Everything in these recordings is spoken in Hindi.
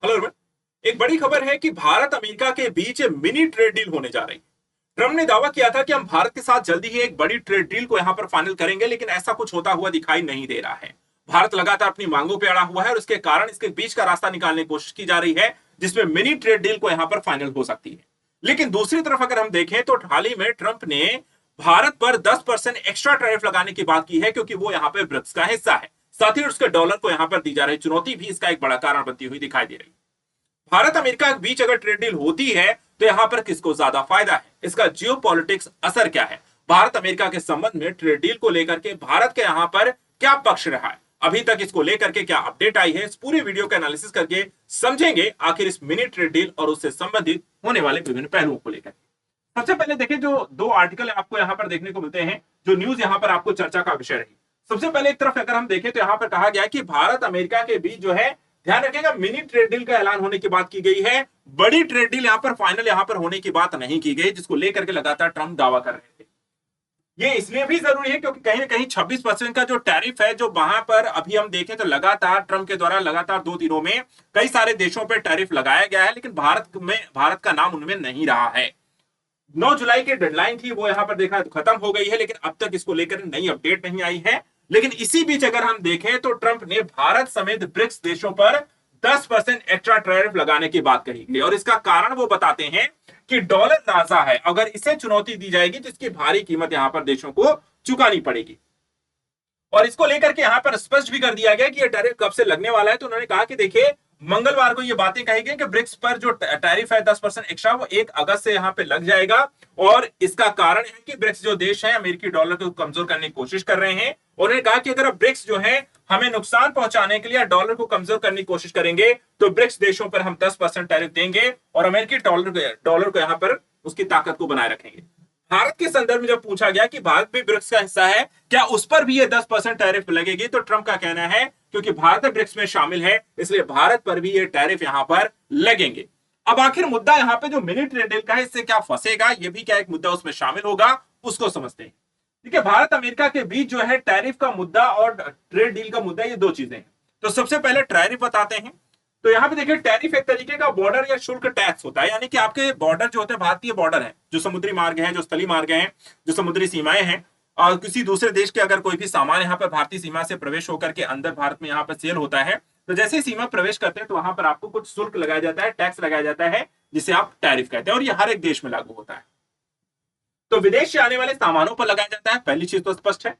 Hello everyone. एक बड़ी खबर है कि भारत अमेरिका के बीच मिनी ट्रेड डील होने जा रही है। ट्रम्प ने दावा किया था कि हम भारत के साथ जल्दी ही एक बड़ी ट्रेड डील को यहां पर फाइनल करेंगे, लेकिन ऐसा कुछ होता हुआ दिखाई नहीं दे रहा है। भारत लगातार अपनी मांगों पर अड़ा हुआ है और उसके कारण इसके बीच का रास्ता निकालने की कोशिश की जा रही है, जिसमें मिनी ट्रेड डील को यहां पर फाइनल हो सकती है। लेकिन दूसरी तरफ अगर हम देखें तो हाल ही में ट्रंप ने भारत पर 10% एक्स्ट्रा टैरिफ लगाने की बात की है, क्योंकि वो यहां पर ब्रिक्स का हिस्सा है। साथ ही उसके डॉलर को यहां पर दी जा रही चुनौती भी इसका एक बड़ा कारण बनती हुई दिखाई दे रही है। भारत अमेरिका के बीच अगर ट्रेड डील होती है तो यहां पर किसको ज्यादा फायदा है, इसका जियोपॉलिटिक्स असर क्या है, भारत अमेरिका के संबंध में ट्रेड डील को लेकर के भारत के यहां पर क्या पक्ष रहा है, अभी तक इसको लेकर के क्या अपडेट आई है, इस पूरी वीडियो का एनालिसिस करके समझेंगे आखिर इस मिनी ट्रेड डील और उससे संबंधित होने वाले विभिन्न पहलुओं को लेकर। सबसे पहले देखिए, जो दो आर्टिकल आपको यहां पर देखने को मिलते हैं, जो न्यूज यहां पर आपको चर्चा का विषय रही। सबसे पहले एक तरफ अगर हम देखें तो यहां पर कहा गया कि भारत अमेरिका के बीच जो है, ध्यान रखिएगा, मिनी ट्रेड डील का ऐलान होने की बात की गई है। बड़ी ट्रेड डील यहां पर फाइनल यहां पर होने की बात नहीं की गई, जिसको लेकर के लगातार ट्रंप दावा कर रहे थे। ये इसलिए भी जरूरी है क्योंकि कहीं ना कहीं 26% का जो टैरिफ है, जो वहां पर अभी हम देखें तो लगातार ट्रंप के द्वारा लगातार 2 दिनों में कई सारे देशों पर टैरिफ लगाया गया है, लेकिन भारत का नाम उनमें नहीं रहा है। 9 जुलाई की डेडलाइन थी, वो यहां पर देखा खत्म हो गई है, लेकिन अब तक इसको लेकर नई अपडेट नहीं आई है। लेकिन इसी बीच अगर हम देखें तो ट्रंप ने भारत समेत ब्रिक्स देशों पर 10% एक्स्ट्रा टैरिफ लगाने की बात कही गई, और इसका कारण वो बताते हैं कि डॉलर राजा है, अगर इसे चुनौती दी जाएगी तो इसकी भारी कीमत यहां पर देशों को चुकानी पड़ेगी। और इसको लेकर के यहां पर स्पष्ट भी कर दिया गया कि यह टैरिफ कब से लगने वाला है। तो उन्होंने कहा कि देखिए, मंगलवार को ये बातें कही गई कि ब्रिक्स पर जो टैरिफ है 10% एक्स्ट्रा, वो 1 अगस्त से यहां पे लग जाएगा। और इसका कारण है कि ब्रिक्स जो देश है अमेरिकी डॉलर को कमजोर करने की कोशिश कर रहे हैं। उन्होंने कहा कि अगर ब्रिक्स जो है हमें नुकसान पहुंचाने के लिए डॉलर को कमजोर करने की कोशिश करेंगे तो ब्रिक्स देशों पर हम 10% टैरिफ देंगे और अमेरिकी डॉलर को यहां पर उसकी ताकत को बनाए रखेंगे। भारत के संदर्भ में जब पूछा गया कि भारत भी ब्रिक्स का हिस्सा है, क्या उस पर भी ये 10% टैरिफ लगेगी, तो ट्रंप का कहना है क्योंकि भारत ब्रिक्स में शामिल है इसलिए भारत पर भी ये टैरिफ यहां पर लगेंगे। अब आखिर मुद्दा यहां पे जो मिनी ट्रेड डील का है, इससे क्या फंसेगा, ये भी क्या एक मुद्दा उसमें शामिल होगा, उसको समझते हैं। ठीक है, भारत अमेरिका के बीच जो है टैरिफ का मुद्दा और ट्रेड डील का मुद्दा, ये दो चीजें हैं। तो सबसे पहले टैरिफ बताते हैं। तो यहां पे देखिए, टैरिफ एक तरीके का बॉर्डर या शुल्क टैक्स होता है, यानी कि आपके बॉर्डर जो होते हैं, भारतीय बॉर्डर है, जो समुद्री मार्ग है, जो स्थलीय मार्ग है, जो समुद्री सीमाएं हैं, और किसी दूसरे देश के अगर कोई भी सामान यहाँ पर भारतीय सीमा से प्रवेश होकर के अंदर भारत में यहाँ पर सेल होता है, तो जैसे ही सीमा प्रवेश करते हैं तो वहां पर आपको कुछ शुल्क लगाया जाता है, टैक्स लगाया जाता है, जिसे आप टैरिफ कहते हैं, और ये हर एक देश में लागू होता है। तो विदेश से आने वाले सामानों पर लगाया जाता है, पहली चीज तो स्पष्ट है।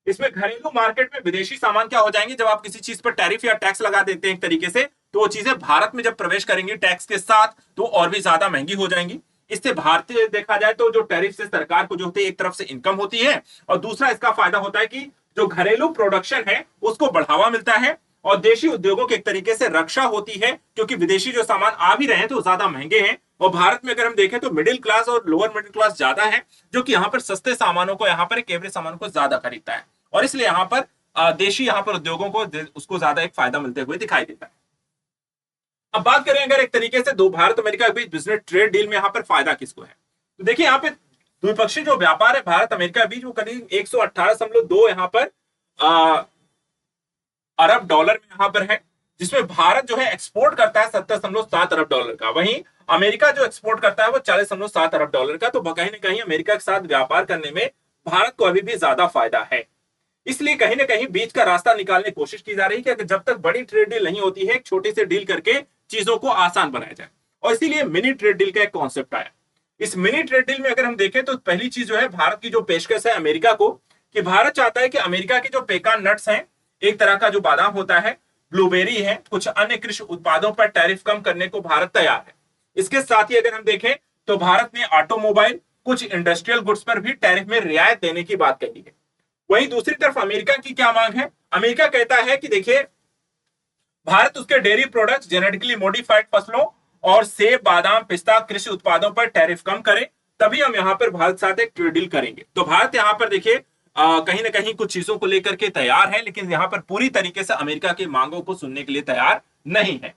इसमें घरेलू मार्केट में विदेशी सामान क्या हो जाएंगे, जब आप किसी चीज पर टैरिफ या टैक्स लगा देते हैं एक तरीके से, तो वो चीजें भारत में जब प्रवेश करेंगी टैक्स के साथ तो और भी ज्यादा महंगी हो जाएंगी। इससे भारतीय देखा जाए तो जो टैरिफ से सरकार को जो होती है, एक तरफ से इनकम होती है, और दूसरा इसका फायदा होता है कि जो घरेलू प्रोडक्शन है उसको बढ़ावा मिलता है, और देशी उद्योगों की एक तरीके से रक्षा होती है, क्योंकि विदेशी जो सामान आ भी रहे हैं तो ज्यादा महंगे हैं। और भारत में अगर हम देखें तो मिडिल क्लास और लोअर मिडिल क्लास ज्यादा है, जो कि यहाँ पर सस्ते सामानों को, यहाँ पर एक एवरेज सामानों को ज्यादा खरीदता है, और इसलिए यहाँ पर देशी यहाँ पर उद्योगों को उसको ज्यादा एक फायदा मिलते हुए दिखाई देता है। अब बात करें अगर एक तरीके से दो भारत अमेरिका के बीच बिजनेस ट्रेड डील में यहाँ पर फायदा किसको है, तो देखिए यहाँ पे द्विपक्षीय जो व्यापार है भारत अमेरिका के बीच, वो करीब 118.2 यहाँ पर अरब डॉलर में यहाँ पर है, जिसमें भारत जो है एक्सपोर्ट करता है 70.7 अरब डॉलर का, वहीं अमेरिका जो एक्सपोर्ट करता है वो 40.7 अरब डॉलर का। तो कहीं ना कहीं अमेरिका के साथ व्यापार करने में भारत को अभी भी ज्यादा फायदा है। इसलिए कहीं ना कहीं बीच का रास्ता निकालने की कोशिश की जा रही है कि जब तक बड़ी ट्रेड डील नहीं होती है, एक छोटी सी डील करके चीजों को आसान बनाया जाए, और इसीलिए मिनी ट्रेड डील का एक कॉन्सेप्ट आया। इस मिनी ट्रेड डील में अगर हम देखें तो पहली चीज जो है, भारत की जो पेशकश है अमेरिका को, कि भारत चाहता है कि अमेरिका के जो पेकान नट्स हैं, एक तरह का जो बादाम होता है, ब्लूबेरी है, कुछ अन्य कृषि उत्पादों पर टैरिफ कम करने को भारत तैयार है। इसके साथ ही अगर हम देखें तो भारत ने ऑटोमोबाइल, कुछ इंडस्ट्रियल गुड्स पर भी टैरिफ में रियायत देने की बात कही है। वहीं दूसरी तरफ अमेरिका की क्या मांग है, अमेरिका कहता है कि देखिए, भारत उसके डेयरी प्रोडक्ट्स, जेनेटिकली मॉडिफाइड फसलों और सेब, बादाम, पिस्ता, कृषि उत्पादों पर टैरिफ कम करे, तभी हम यहां पर भारत साथ एक ट्रेड डील करेंगे। तो भारत यहां पर देखिए कहीं ना कहीं कुछ चीजों को लेकर के तैयार है, लेकिन यहां पर पूरी तरीके से अमेरिका की मांगों को सुनने के लिए तैयार नहीं है।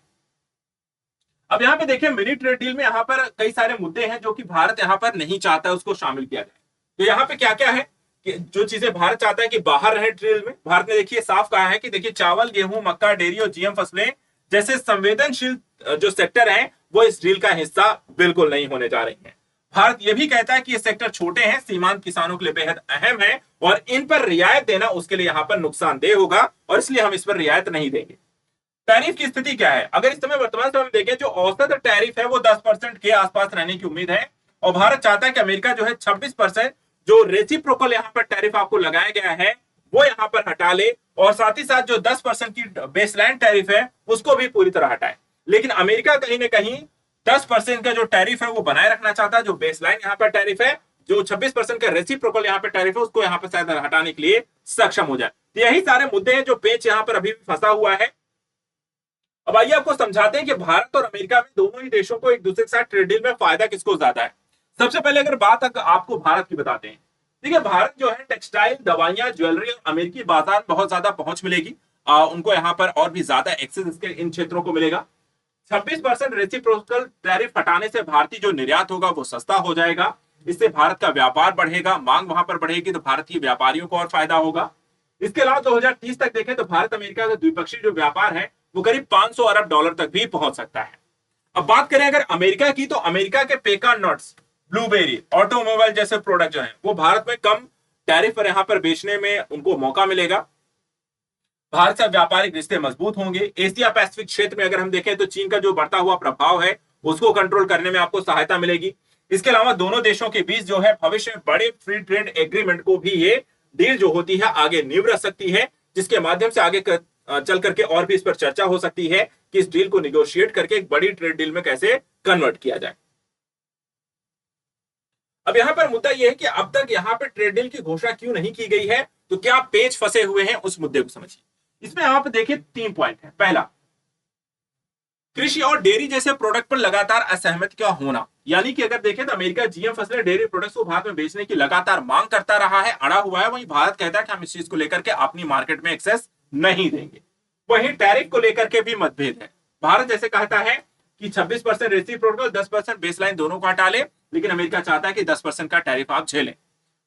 अब यहां पे देखिए, मिनी ट्रेड डील में यहां पर कई सारे मुद्दे हैं जो कि भारत यहां पर नहीं चाहता है उसको शामिल किया जाए। तो यहां पे क्या क्या है कि जो चीजें भारत चाहता है कि बाहर रहे ट्रेड में, भारत ने देखिए साफ कहा है कि देखिए, चावल, गेहूं, मक्का, डेयरी और जीएम फसलें जैसे संवेदनशील जो सेक्टर हैं वो इस डील का हिस्सा बिल्कुल नहीं होने जा रही हैं। भारत यह भी कहता है कि ये सेक्टर छोटे हैं, सीमांत किसानों के लिए बेहद अहम है और इन पर रियायत देना उसके लिए यहां पर नुकसानदेह होगा और इसलिए हम इस पर रियायत नहीं देंगे। टैरिफ की स्थिति क्या है? अगर इस समय वर्तमान समय में देखें, जो औसत टैरिफ है वो 10% के आसपास रहने की उम्मीद है और भारत चाहता है कि अमेरिका जो है 26% जो रेसिप्रोकल यहां पर टैरिफ आपको लगाया गया है वो यहां पर हटा ले और साथ ही साथ जो 10% की बेसलाइन टैरिफ है उसको भी पूरी तरह हटाए। लेकिन अमेरिका कहीं ना कहीं 10% का जो टैरिफ है वो बनाए रखना चाहता है। जो बेसलाइन यहाँ पर टैरिफ है, जो 26% का रेसिप्रोकल यहाँ पर टैरिफ है, उसको यहाँ पर शायद हटाने के लिए सक्षम हो जाए। तो यही सारे मुद्दे हैं जो पेच यहाँ पर अभी भी फंसा हुआ है। अब आइए आपको समझाते हैं कि भारत और अमेरिका में दोनों ही देशों को एक दूसरे के साथ ट्रेड डील में फायदा किसको ज्यादा है। सबसे पहले अगर बात आपको भारत की बताते हैं, देखिए भारत जो है टेक्सटाइल, दवाइयां, ज्वेलरी और अमेरिकी बाजार में बहुत ज्यादा पहुंच मिलेगी। उनको यहाँ पर और भी ज्यादा एक्सेस इसके इन क्षेत्रों को मिलेगा। 26% रेसिप्रोकल टैरिफ हटाने से भारतीय जो निर्यात होगा वो सस्ता हो जाएगा। इससे भारत का व्यापार बढ़ेगा, मांग वहां पर बढ़ेगी तो भारतीय व्यापारियों को और फायदा होगा। इसके अलावा 2030 तक देखें तो भारत अमेरिका का द्विपक्षीय जो व्यापार है वो करीब 500 अरब डॉलर तक भी पहुंच सकता है। अब बात करें अगर अमेरिका की, तो अमेरिका के पेकान नट्स, ब्लूबेरी, ऑटोमोबाइल जैसे प्रोडक्ट जो हैं वो भारत में कम टैरिफ पर यहां पर बेचने में उनको मौका मिलेगा। भारत से व्यापारिक रिश्ते मजबूत होंगे। एशिया पैसिफिक क्षेत्र में अगर हम देखें तो चीन का जो बढ़ता हुआ प्रभाव है उसको कंट्रोल करने में आपको सहायता मिलेगी। इसके अलावा दोनों देशों के बीच जो है भविष्य में बड़े फ्री ट्रेड एग्रीमेंट को भी ये डील जो होती है आगे नींव रख सकती है, जिसके माध्यम से आगे चल करके और भी इस पर चर्चा हो सकती है कि इस डील को निगोशिएट करके एक बड़ी ट्रेड डील में कैसे कन्वर्ट किया जाए। अब यहां पर मुद्दा यह है कि अब तक यहां पर ट्रेड डील की घोषणा क्यों नहीं की गई है, तो क्या पेच फंसे हुए हैं उस मुद्दे को समझिए। इसमें आप देखिए 3 पॉइंट है। पहला, कृषि और डेयरी जैसे प्रोडक्ट पर लगातार असहमति का होना, यानी कि अगर देखें तो अमेरिका जीएम फसलें, डेयरी प्रोडक्ट्स को भारत में बेचने की लगातार मांग करता रहा है, अड़ा हुआ है। वहीं भारत कहता है कि हम इस चीज को लेकर के अपनी मार्केट में एक्सेस नहीं देंगे। वहीं टैरिफ को लेकर के भी मतभेद है। भारत जैसे कहता है कि 26% रेसिप्रोकल, 10% बेसलाइन दोनों को हटा ले, लेकिन अमेरिका चाहता है कि 10% का टैरिफ आप झेलें।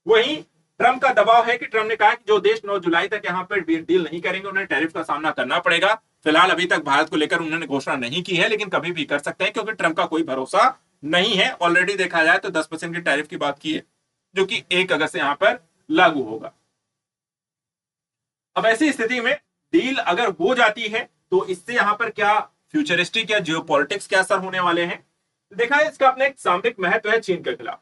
वहीं ट्रंप का दबाव है कि ट्रंप ने कहा कि जो देश 9 जुलाई तक यहां पर डील नहीं करेंगे उन्हें टैरिफ का सामना करना पड़ेगा। फिलहाल अभी तक भारत को लेकर उन्होंने घोषणा नहीं की है, लेकिन कभी भी कर सकते हैं क्योंकि ट्रंप का कोई भरोसा नहीं है। ऑलरेडी देखा जाए तो 10% की टैरिफ की बात की है जो कि 1 अगस्त से यहां पर लागू होगा। अब ऐसी स्थिति में डील अगर हो जाती है तो इससे यहां पर क्या फ्यूचरिस्टिक या जियोपॉलिटिक्स के असर होने वाले हैं। देखा है इसका अपने एक सामरिक महत्व है चीन के खिलाफ।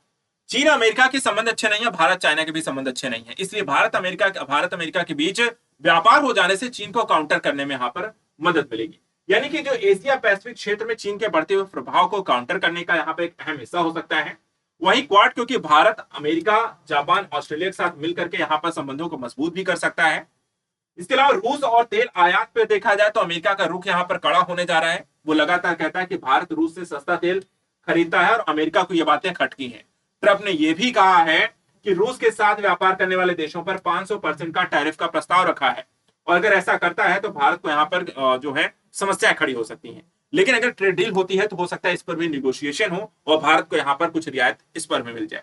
चीन अमेरिका के संबंध अच्छे नहीं है, भारत चाइना के भी संबंध अच्छे नहीं है, इसलिए भारत अमेरिका के बीच व्यापार हो जाने से चीन को काउंटर करने में यहां पर मदद मिलेगी। यानी कि जो एशिया पैसिफिक क्षेत्र में चीन के बढ़ते हुए प्रभाव को काउंटर करने का यहां पर एक अहम हिस्सा हो सकता है। वहीं क्वाड, क्योंकि भारत अमेरिका, जापान, ऑस्ट्रेलिया के साथ मिलकर के यहां पर संबंधों को मजबूत भी कर सकता है। इसके अलावा रूस और तेल आयात पे देखा जाए तो अमेरिका का रुख यहां पर कड़ा होने जा रहा है। वो लगातार कहता है कि भारत रूस से सस्ता तेल खरीदता है और अमेरिका को ये बातें खटकी हैं। ट्रंप ने यह भी कहा है कि रूस के साथ व्यापार करने वाले देशों पर 500% का टैरिफ का प्रस्ताव रखा है और अगर ऐसा करता है तो भारत को यहां पर जो है समस्याएं खड़ी हो सकती हैं। लेकिन अगर ट्रेड डील होती है तो हो सकता है इस पर भी निगोशिएशन हो और भारत को यहां पर कुछ रियायत इस पर भी मिल जाए।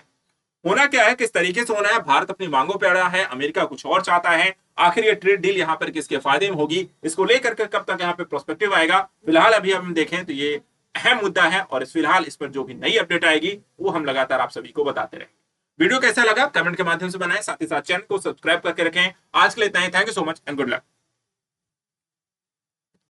होना क्या है, किस तरीके से होना है, भारत अपनी मांगों पर अड़ा है, अमेरिका कुछ और चाहता है। आखिर ये ट्रेड डील यहां पर किसके फायदे में होगी, इसको लेकर के कब तक यहां पे प्रोस्पेक्टिव आएगा, फिलहाल अभी हम देखें तो ये अहम मुद्दा है और फिलहाल इस पर जो भी नई अपडेट आएगी वो हम लगातार आप सभी को बताते रहेंगे। वीडियो कैसा लगा कमेंट के माध्यम से बनाएं, साथ ही साथ चैनल को सब्सक्राइब करके रखें। आज के लिए इतना ही। Thank you so much and good luck.